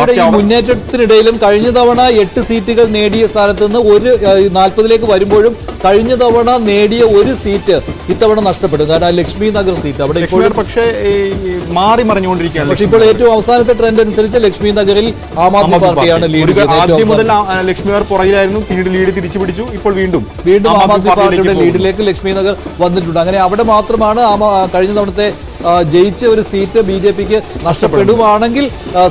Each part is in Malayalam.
ബിജെപിയുടെ ഈ മുന്നേറ്റത്തിനിടയിലും കഴിഞ്ഞ തവണ 8 സീറ്റുകൾ നേടിയ സ്ഥാനത്ത് നിന്ന് ഒരു 40ലേക്ക് വരുമ്പോഴും കഴിഞ്ഞ തവണ നേടിയ ഒരു സീറ്റ് ഇത്തവണ നഷ്ടപ്പെടും. കാരണം ലക്ഷ്മി നഗർ സീറ്റ് അവിടെ ഇപ്പോൾ പക്ഷേ മാറി മറിഞ്ഞുകൊണ്ടിരിക്കുകയാണ്. പക്ഷേ ഇപ്പോൾ ഏറ്റവും അവസാനത്തെ ട്രെൻഡ് അനുസരിച്ച് ലക്ഷ്മി നഗറിൽ ആം ആദ്മി പാർട്ടിയാണ് ലീഡ്. ആദ്യം മുതൽ ലക്ഷ്മി നഗർ പുറകിലായിരുന്നു, പിന്നീട് ലീഡ് തിരിച്ചു പിടിച്ചു. ഇപ്പോൾ വീണ്ടും ആം ആദ്മി പാർട്ടിയുടെ ലീഡിലേക്ക് ലക്ഷ്മി നഗർ വന്നിട്ടുണ്ട്. അങ്ങനെ അവിടെ മാത്രമാണ് കഴിഞ്ഞ തവണത്തെ ജയിച്ച ഒരു സീറ്റ് ബിജെപിക്ക് നഷ്ടപ്പെടുവാണെങ്കിൽ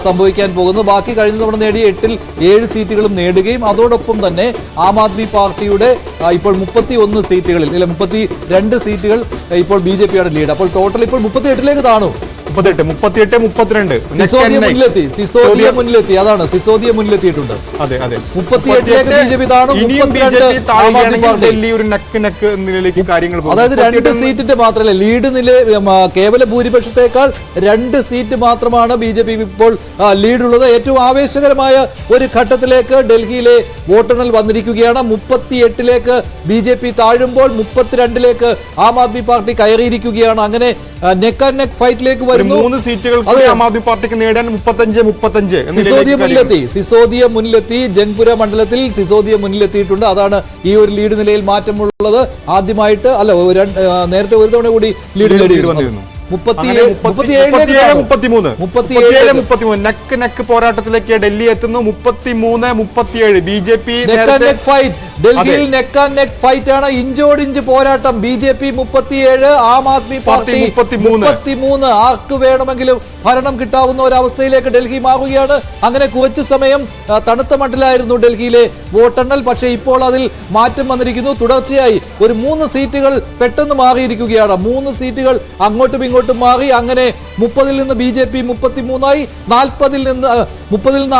സംഭവിക്കാൻ പോകുന്നു. ബാക്കി കഴിഞ്ഞ തവണ നേടിയ 8ൽ 7 സീറ്റുകളും നേടുകയും അതോടൊപ്പം തന്നെ ആം ആദ്മി പാർട്ടിയുടെ ഇപ്പോൾ 31 സീറ്റുകളിൽ 32 സീറ്റുകൾ ഇപ്പോൾ ബിജെപിയുടെ ലീഡ്. അപ്പോൾ ടോട്ടൽ ഇപ്പോൾ 38ലേക്ക് താണു. 38, 32 സിസോദിയ മുന്നിലെത്തി. അതാണ് സിസോദിയ മുന്നിലെത്തിയിട്ടുണ്ട്. 38ലേക്ക് ബിജെപി താണു. അതായത് 2 സീറ്റിന്റെ മാത്രമല്ല ലീഡ് നില കേവല ഭൂരിപക്ഷത്തെക്കാൾ 2 സീറ്റ് മാത്രമാണ് ബിജെപി ഇപ്പോൾ ലീഡുള്ളത്. ഏറ്റവും ആവേശകരമായ ഒരു ഘട്ടത്തിലേക്ക് ഡൽഹിയിലെ വോട്ടെണ്ണൽ വന്നിരിക്കുകയാണ്. 38ലേക്ക് ബിജെപി താഴുമ്പോൾ 32ലേക്ക് ആം ആദ്മി പാർട്ടി കയറിയിരിക്കുകയാണ്. അങ്ങനെ നെക്ക് ആൻഡ് നെക്ക് ഫൈറ്റിലേക്ക് വരുന്നു. 3 സീറ്റുകൾ ആം ആദ്മി പാർട്ടിക്ക് നേടാൻ 35 സിസോദിയ മുന്നിലെത്തി. ജംഗ്പുര മണ്ഡലത്തിൽ സിസോദിയ മുന്നിലെത്തിയിട്ടുണ്ട്. അതാണ് ഈ ഒരു ലീഡ് നിലയിൽ മാറ്റമുള്ളത്. ആദ്യമായിട്ട് അല്ല, നേരത്തെ ഒരു തവണ കൂടി ലീഡ് നേടിയിരുന്നു. 37 നെക്ക് നെക്ക് പോരാട്ടത്തിലേക്ക് ഡൽഹി എത്തുന്നു. 33-37 ബിജെപി ഡൽഹിയിൽ നെക്ക് ആൻഡ് നെക്ക് ഫൈറ്റ് ആണ്. ഇഞ്ചോടിഞ്ച് പോരാട്ടം. BJP 37, Aam Aadmi party 33. ആർക്ക് വേണമെങ്കിലും ഭരണം കിട്ടാവുന്ന ഒരവസ്ഥയിലേക്ക് ഡൽഹി മാറുകയാണ്. അങ്ങനെ കുറച്ചു സമയം തണുത്ത മട്ടിലായിരുന്നു ഡൽഹിയിലെ വോട്ടെണ്ണൽ. പക്ഷേ ഇപ്പോൾ അതിൽ മാറ്റം വന്നിരിക്കുന്നു. തുടർച്ചയായി ഒരു 3 സീറ്റുകൾ പെട്ടെന്ന് മാറിയിരിക്കുകയാണ്. 3 സീറ്റുകൾ അങ്ങോട്ടും ഇങ്ങോട്ടും മാറി. അങ്ങനെ 30ൽ നിന്ന് ബിജെപി 33ആയി. 30ൽ നിന്ന്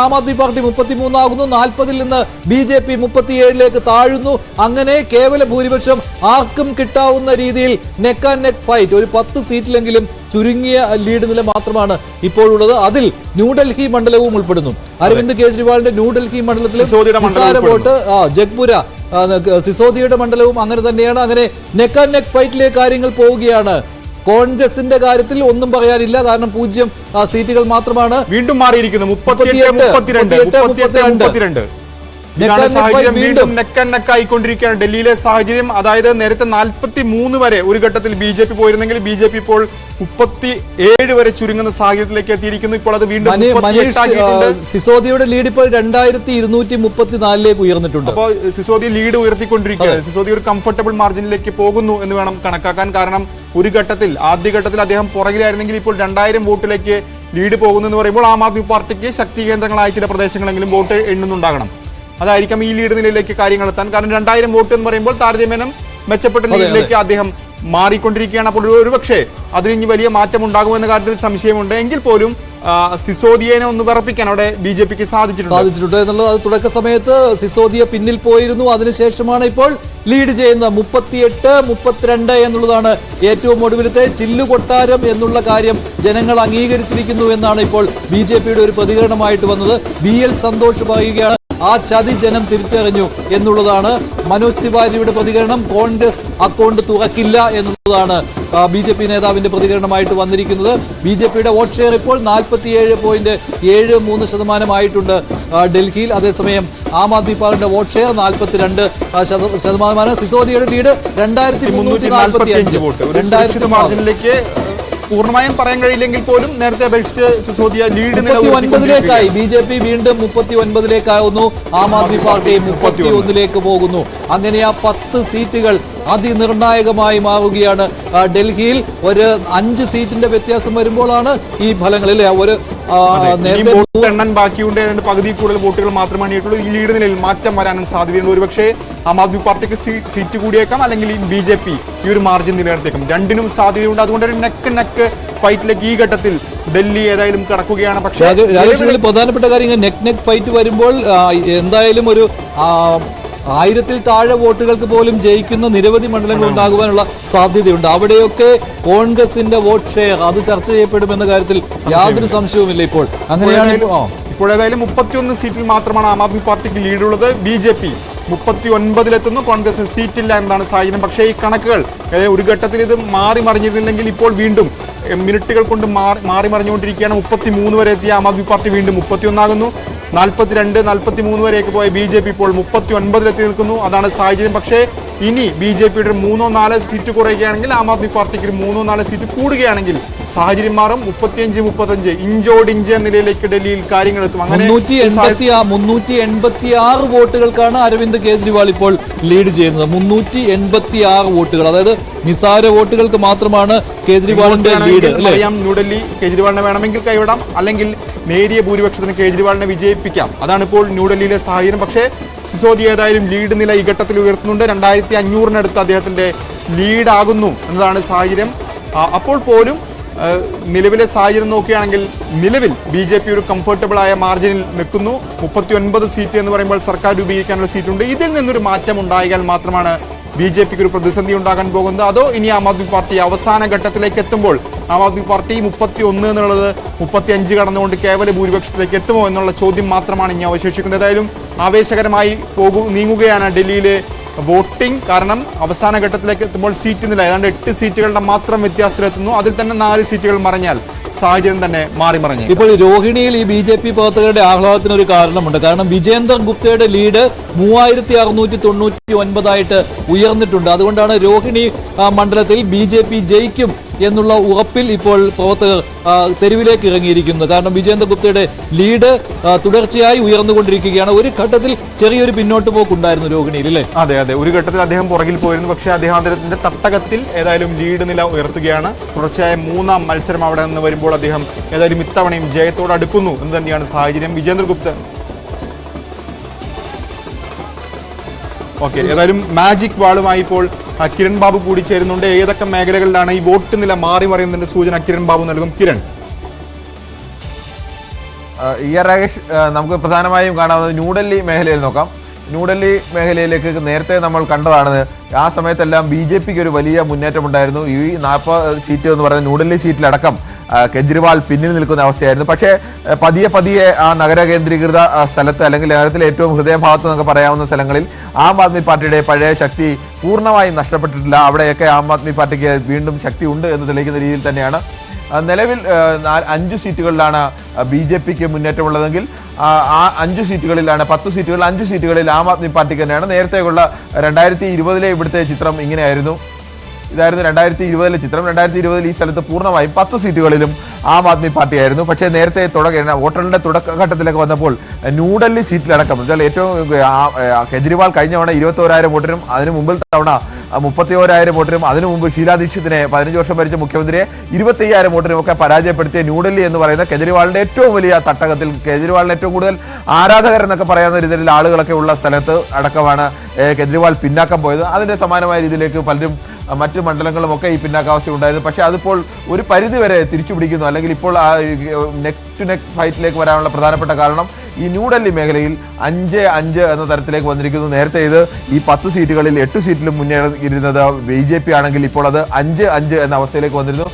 ആം ആദ്മി പാർട്ടി 33 ആകുന്നു. 40ൽ നിന്ന് ബിജെപി 37ലേക്ക് താഴുന്നു. അങ്ങനെ കേവല ഭൂരിപക്ഷം ആർക്കും കിട്ടാവുന്ന രീതിയിൽ നെക്ക് ആൻഡ് നെക്ക് ഫൈറ്റ്. ഒരു 10 സീറ്റിലെങ്കിലും ചുരുങ്ങിയ ലീഡ് നില മാത്രമാണ് ഇപ്പോഴുള്ളത്. അതിൽ ന്യൂഡൽഹി മണ്ഡലവും ഉൾപ്പെടുന്നു. അരവിന്ദ് കെജ്രിവാളിന്റെ ന്യൂഡൽഹി മണ്ഡലത്തിലെ വോട്ട് ജഗ്പുര സിസോദിയുടെ മണ്ഡലവും അങ്ങനെ തന്നെയാണ്. അങ്ങനെ നെക്ക് ആൻഡ് നെക്ക് ഫൈറ്റിലേക്ക് കാര്യങ്ങൾ പോവുകയാണ്. കോൺഗ്രസിന്റെ കാര്യത്തിൽ ഒന്നും പറയാനില്ല. കാരണം 0 സീറ്റുകൾ മാത്രമാണ് വീണ്ടും മാറിയിരിക്കുന്നു. 38-32 വീണ്ടും നെക്ക് നെക്കായിക്കൊണ്ടിരിക്കുകയാണ് ഡൽഹിയിലെ സാഹചര്യം. അതായത് നേരത്തെ 43 വരെ ഒരു ഘട്ടത്തിൽ ബിജെപി പോയിരുന്നെങ്കിൽ ബിജെപി ഇപ്പോൾ 37 വരെ ചുരുങ്ങുന്ന സാഹചര്യത്തിലേക്ക് എത്തിയിരിക്കുന്നു. ഇപ്പോൾ അത് വീണ്ടും സിസോദിയുടെ ലീഡ് ഇപ്പോൾ 2234ലേക്ക് ഉയർന്നിട്ടുണ്ട്. അപ്പോൾ സിസോദി ലീഡ് ഉയർത്തിക്കൊണ്ടിരിക്കുകയാണ്. സിസോദി ഒരു കംഫർട്ടബിൾ മാർജിനിലേക്ക് പോകുന്നു എന്ന് വേണം കണക്കാക്കാൻ. കാരണം ഒരു ഘട്ടത്തിൽ ആദ്യഘട്ടത്തിൽ അദ്ദേഹം പുറകിലായിരുന്നെങ്കിൽ ഇപ്പോൾ 2000 വോട്ടിലേക്ക് ലീഡ് പോകുന്നു എന്ന് പറയുമ്പോൾ ആം ആദ്മി പാർട്ടിക്ക് ശക്തി കേന്ദ്രങ്ങളായ ചില പ്രദേശങ്ങളെങ്കിലും വോട്ട് എണ്ണുന്നുണ്ടാകണം. അതായിരിക്കാം ഈ ലീഡ് നിലയിലേക്ക് കാര്യങ്ങൾ എത്താൻ. കാരണം 2000 വോട്ട് എന്ന് പറയുമ്പോൾ താരതമ്യേന മെച്ചപ്പെട്ട ലീഡിലേക്ക് അദ്ദേഹം മാറിക്കൊണ്ടിരിക്കുകയാണ്. അപ്പോൾ ഒരുപക്ഷെ അതിന് ഇനി വലിയ മാറ്റം ഉണ്ടാകുമെന്ന കാര്യത്തിൽ സംശയമുണ്ട്. എങ്കിൽ പോലും സിസോദിയെ ഒന്ന് വിറപ്പിക്കാൻ അവിടെ ബിജെപിക്ക് സാധിച്ചിട്ടുണ്ട് എന്നുള്ളത്. അത് തുടക്ക സമയത്ത് സിസോദിയ പിന്നിൽ പോയിരുന്നു. അതിനുശേഷമാണ് ഇപ്പോൾ ലീഡ് ചെയ്യുന്നത്. 38-32 എന്നുള്ളതാണ് ഏറ്റവും ഒടുവിലത്തെ ചില്ലുകൊട്ടാരം എന്നുള്ള കാര്യം ജനങ്ങൾ അംഗീകരിച്ചിരിക്കുന്നു എന്നാണ് ഇപ്പോൾ ബിജെപിയുടെ ഒരു പ്രതികരണമായിട്ട് വന്നത്. BL സന്തോഷ് പറയുകയാണ് ആ ചതി ജനം തിരിച്ചറിഞ്ഞു എന്നുള്ളതാണ്. മനോജ് തിവാരിയുടെ പ്രതികരണം കോൺഗ്രസ് അക്കൗണ്ട് തുറക്കില്ല എന്നുള്ളതാണ് ബിജെപി നേതാവിന്റെ പ്രതികരണമായിട്ട് വന്നിരിക്കുന്നത്. ബിജെപിയുടെ വോട്ട് ഷെയർ ഇപ്പോൾ 47.73% ഡൽഹിയിൽ. അതേസമയം ആം ആദ്മി പാർട്ടിയുടെ വോട്ട് ഷെയർ 42%. സിസോദിയുടെ ലീഡ് 2345 പൂർണ്ണമായും പറയാൻ കഴിയില്ലെങ്കിൽ പോലും നേരത്തെ അപേക്ഷിച്ച് സിസോദിയ ലീഡ് 39ലേക്കായി. ബിജെപി വീണ്ടും 39ലേക്കാവുന്നു. ആം ആദ്മി പാർട്ടി 31ലേക്ക് പോകുന്നു. അങ്ങനെ ആ 10 സീറ്റുകൾ അതിനിർണായകമായി മാറുകയാണ് ഡൽഹിയിൽ. ഒരു 5 സീറ്റിന്റെ വ്യത്യാസം വരുമ്പോഴാണ് ഈ ഫലങ്ങളിൽ ഒരു എണ്ണൻ ബാക്കിയുണ്ട്. പകുതി കൂടുതൽ വോട്ടുകൾ മാത്രമാണ് ഈ ലീഡ് നിലയിൽ മാറ്റം വരാനും സാധ്യതയുണ്ട്. ഒരുപക്ഷെ ആം ആദ്മി പാർട്ടിക്ക് സീറ്റ് കൂടിയേക്കാം, അല്ലെങ്കിൽ ഈ ബിജെപി ഈ ഒരു മാർജിൻ നിലനിർത്തിയേക്കാം. രണ്ടിനും സാധ്യതയുണ്ട്. അതുകൊണ്ട് ഒരു നെക്ക് നെക്ക് ഫൈറ്റിലേക്ക് ഈ ഘട്ടത്തിൽ ഡൽഹി ഏതായാലും കടക്കുകയാണ്. പക്ഷേ പ്രധാനപ്പെട്ട കാര്യം നെക്ക് നെക്ക് ഫൈറ്റ് വരുമ്പോൾ എന്തായാലും ഒരു 1000-ൽ താഴെ വോട്ടുകൾക്ക് പോലും ജയിക്കുന്ന നിരവധി മണ്ഡലങ്ങൾ ഉണ്ടാകുവാനുള്ള സാധ്യതയുണ്ട്. അവിടെയൊക്കെ കോൺഗ്രസിന്റെ വോട്ട് ഷെയർ അത് ചർച്ച ചെയ്യപ്പെടുമെന്ന കാര്യത്തിൽ യാതൊരു സംശയവുമില്ല. ഇപ്പോൾ അങ്ങനെയാണ്. ഇപ്പോൾ ഏതായാലും 31 സീറ്റിൽ മാത്രമാണ് ആം ആദ്മി പാർട്ടിക്ക് ലീഡുള്ളത്. ബിജെപി 39-ലെത്തുന്നു. കോൺഗ്രസിന് സീറ്റില്ല എന്നതാണ് സാഹചര്യം. പക്ഷേ ഈ കണക്കുകൾ ഒരു ഘട്ടത്തിൽ ഇത് മാറി മറിഞ്ഞിരുന്നില്ലെങ്കിൽ ഇപ്പോൾ വീണ്ടും മിനിറ്റുകൾ കൊണ്ട് മാറി മറിഞ്ഞുകൊണ്ടിരിക്കുകയാണ്. 33 വരെ എത്തിയ ആം ആദ്മി പാർട്ടി വീണ്ടും 31 ആകുന്നു. 42-43 വരെയൊക്കെ പോയ BJP ഇപ്പോൾ 39-ലെത്തി നിൽക്കുന്നു. അതാണ് സാഹചര്യം. പക്ഷേ ഇനി BJPയുടെ 3-4 സീറ്റ് കുറയുകയാണെങ്കിൽ ആം ആദ്മി പാർട്ടിക്ക് 3-4 സീറ്റ് കൂടുകയാണെങ്കിൽ സാഹചര്യം മാറും. 35-35 ഇഞ്ചോടിഞ്ച് എന്ന നിലയിലേക്ക് ഡൽഹിയിൽ കാര്യങ്ങൾ എത്തും. അങ്ങനെ 386 വോട്ടുകൾക്കാണ് അരവിന്ദ് കെജ്രിവാൾ ഇപ്പോൾ ലീഡ് ചെയ്യുന്നത്. 386 വോട്ടുകൾ, അതായത് നിസാര വോട്ടുകൾക്ക് മാത്രമാണ് കേജ്രിവാളിന്റെ ലീഡ്. അറിയാം, ന്യൂഡൽഹി കേജ്രിവാളിനെ വേണമെങ്കിൽ കൈവിടാം, അല്ലെങ്കിൽ നേരിയ ഭൂരിപക്ഷത്തിന് കേജ്രിവാളിനെ വിജയിപ്പിക്കാം. അതാണ് ഇപ്പോൾ ന്യൂഡൽഹിയിലെ സാഹചര്യം. പക്ഷേ സിസോദി ഏതായാലും ലീഡ് നില ഈ ഘട്ടത്തിൽ ഉയർത്തുന്നുണ്ട്. 2500-നടുത്ത് അദ്ദേഹത്തിന്റെ ലീഡാകുന്നു എന്നതാണ് സാഹചര്യം. അപ്പോൾ പോലും നിലവിലെ സാഹചര്യം നോക്കുകയാണെങ്കിൽ നിലവിൽ BJP ഒരു കംഫർട്ടബിൾ ആയ മാർജിനിൽ നിൽക്കുന്നു. 39 സീറ്റ് എന്ന് പറയുമ്പോൾ സർക്കാർ രൂപീകരിക്കാനുള്ള സീറ്റുണ്ട്. ഇതിൽ നിന്നൊരു മാറ്റം ഉണ്ടായാൽ മാത്രമാണ് BJPക്ക് ഒരു പ്രതിസന്ധി ഉണ്ടാകാൻ പോകുന്നത്. അതോ ഇനി ആം ആദ്മി പാർട്ടി അവസാന ഘട്ടത്തിലേക്ക് എത്തുമ്പോൾ ആം ആദ്മി പാർട്ടി 31 എന്നുള്ളത് 35 കടന്നുകൊണ്ട് കേവല ഭൂരിപക്ഷത്തിലേക്ക് എത്തുമോ എന്നുള്ള ചോദ്യം മാത്രമാണ് ഇനി അവശേഷിക്കുന്നത്. ഏതായാലും ആവേശകരമായി നീങ്ങുകയാണ് ഡൽഹിയിലെ വോട്ടിംഗ്. കാരണം അവസാന ഘട്ടത്തിലേക്ക് എത്തുമ്പോൾ സീറ്റ് നില ഏതാണ്ട് 8 സീറ്റുകളുടെ മാത്രം വ്യത്യാസത്തിലെത്തുന്നു. അതിൽ തന്നെ 4 സീറ്റുകൾ മറിഞ്ഞാൽ സാഹചര്യം തന്നെ മാറി. ഇപ്പോൾ രോഹിണിയിൽ ഈ BJP പ്രവർത്തകരുടെ ആഹ്ലാദത്തിന് ഒരു കാരണമുണ്ട്. കാരണം വിജേന്ദർ ഗുപ്തയുടെ ലീഡ് 3699 ഉയർന്നിട്ടുണ്ട്. അതുകൊണ്ടാണ് രോഹിണി മണ്ഡലത്തിൽ BJP ജയിക്കും എന്നുള്ള ഉറപ്പിൽ ഇപ്പോൾ പ്രവർത്തകർ തെരുവിലേക്ക് ഇറങ്ങിയിരിക്കുന്നത്. കാരണം വിജേന്ദർ ഗുപ്തയുടെ ലീഡ് തുടർച്ചയായി ഉയർന്നുകൊണ്ടിരിക്കുകയാണ്. ഒരു ഘട്ടത്തിൽ ചെറിയൊരു പിന്നോട്ട് പോക്കുണ്ടായിരുന്നു രോഹിണിയിൽ, അല്ലേ? അതെ, ഒരു ഘട്ടത്തിൽ അദ്ദേഹം പുറകിൽ പോയിരുന്നു. പക്ഷേ അദ്ദേഹത്തിന്റെ തട്ടകത്തിൽ ഏതായാലും ലീഡ് നില ഉയർത്തുകയാണ്. തുടർച്ചയായ 3ാം മത്സരം അവിടെ നിന്ന് വരുമ്പോൾ അദ്ദേഹം ഏതായാലും ഇത്തവണയും ജയത്തോട് അടുക്കുന്നു എന്ന് തന്നെയാണ് സാഹചര്യം. വിജേന്ദർ ഗുപ്ത ഏതായാലും മാജിക് വാളുമായി ഇപ്പോൾ കിരൺ ബാബു കൂടി ചേരുന്നുണ്ട്. ഏതൊക്കെ മേഖലകളിലാണ് ഈ വോട്ട് നില മാറി മറിയുന്നതിന്റെ സൂചന കിരൺ ബാബു നൽകും? കിരൺ. രാകേഷ്, നമുക്ക് പ്രധാനമായും കാണാവുന്നത് ന്യൂഡൽഹി മേഖലയിൽ നോക്കാം. ന്യൂഡൽഹി മേഖലയിലേക്ക് നേരത്തെ നമ്മൾ കണ്ടതാണ്. ആ സമയത്തെല്ലാം BJPക്ക് ഒരു വലിയ മുന്നേറ്റമുണ്ടായിരുന്നു. ഈ 40 സീറ്റ് എന്ന് പറയുന്ന ന്യൂഡൽഹി സീറ്റിലടക്കം കെജ്രിവാൾ പിന്നിൽ നിൽക്കുന്ന അവസ്ഥയായിരുന്നു. പക്ഷേ പതിയെ ആ നഗര കേന്ദ്രീകൃത സ്ഥലത്ത്, അല്ലെങ്കിൽ നഗരത്തിലെ ഏറ്റവും ഹൃദയഭാഗത്ത് എന്നൊക്കെ പറയാവുന്ന സ്ഥലങ്ങളിൽ ആം ആദ്മി പാർട്ടിയുടെ പഴയ ശക്തി പൂർണ്ണമായും നഷ്ടപ്പെട്ടിട്ടില്ല. അവിടെയൊക്കെ ആം ആദ്മി പാർട്ടിക്ക് വീണ്ടും ശക്തി ഉണ്ട് എന്ന് തെളിയിക്കുന്ന രീതിയിൽ തന്നെയാണ്. നിലവിൽ 5 സീറ്റുകളിലാണ് BJPക്ക് മുന്നേറ്റമുള്ളതെങ്കിൽ ആ 5 സീറ്റുകളിലാണ് 10 സീറ്റുകളിൽ 5 സീറ്റുകളിൽ ആം ആദ്മി പാർട്ടിക്ക് തന്നെയാണ്. നേരത്തെയുള്ള 2020 ഇവിടുത്തെ ചിത്രം ഇങ്ങനെയായിരുന്നു. ഇതായിരുന്നു 2020 ചിത്രം. 2020 ഈ സ്ഥലത്ത് പൂർണ്ണമായും 10 സീറ്റുകളിലും ആം ആദ്മി പാർട്ടിയായിരുന്നു. പക്ഷേ നേരത്തെ വോട്ടെണ്ണലിന്റെ തുടക്കഘട്ടത്തിലേക്ക് വന്നപ്പോൾ ന്യൂഡൽഹി സീറ്റിലടക്കം ഏറ്റവും കെജ്രിവാൾ കഴിഞ്ഞ തവണ 21,000 വോട്ടിനും അതിന് മുമ്പിൽ തവണ 31,000 വോട്ടിനും അതിനു മുമ്പ് ഷീലാ ദീക്ഷിത്തിനെ 15 വർഷം ഭരിച്ച മുഖ്യമന്ത്രിയെ 25,000 വോട്ടിനും ഒക്കെ പരാജയപ്പെടുത്തിയ ന്യൂഡൽഹി എന്ന് പറയുന്ന കെജ്രിവാളിന്റെ ഏറ്റവും വലിയ തട്ടകത്തിൽ, കെജ്രിവാളിന് ഏറ്റവും കൂടുതൽ ആരാധകർ എന്നൊക്കെ പറയാവുന്ന രീതിയിൽ ആളുകളൊക്കെ ഉള്ള സ്ഥലത്ത് അടക്കമാണ് കെജ്രിവാൾ പിന്നാക്കം പോയത്. അതിന്റെ സമാനമായ രീതിയിലേക്ക് പലരും മറ്റ് മണ്ഡലങ്ങളുമൊക്കെ ഈ പിന്നാക്കാവസ്ഥ ഉണ്ടായിരുന്നു. പക്ഷേ അതിപ്പോൾ ഒരു പരിധി വരെ തിരിച്ചു പിടിക്കുന്നു. അല്ലെങ്കിൽ ഇപ്പോൾ ആ നെക്ക് ടു നെക്ക് ഫൈറ്റിലേക്ക് വരാനുള്ള പ്രധാനപ്പെട്ട കാരണം ഈ ന്യൂഡൽഹി മേഖലയിൽ 5-5 എന്ന തരത്തിലേക്ക് വന്നിരിക്കുന്നു. നേരത്തെ ഇത് ഈ 10 സീറ്റുകളിൽ 8 സീറ്റിലും മുന്നേറിയിരുന്നത് BJP ആണെങ്കിൽ ഇപ്പോൾ അത് 5-5 എന്ന അവസ്ഥയിലേക്ക് വന്നിരുന്നു.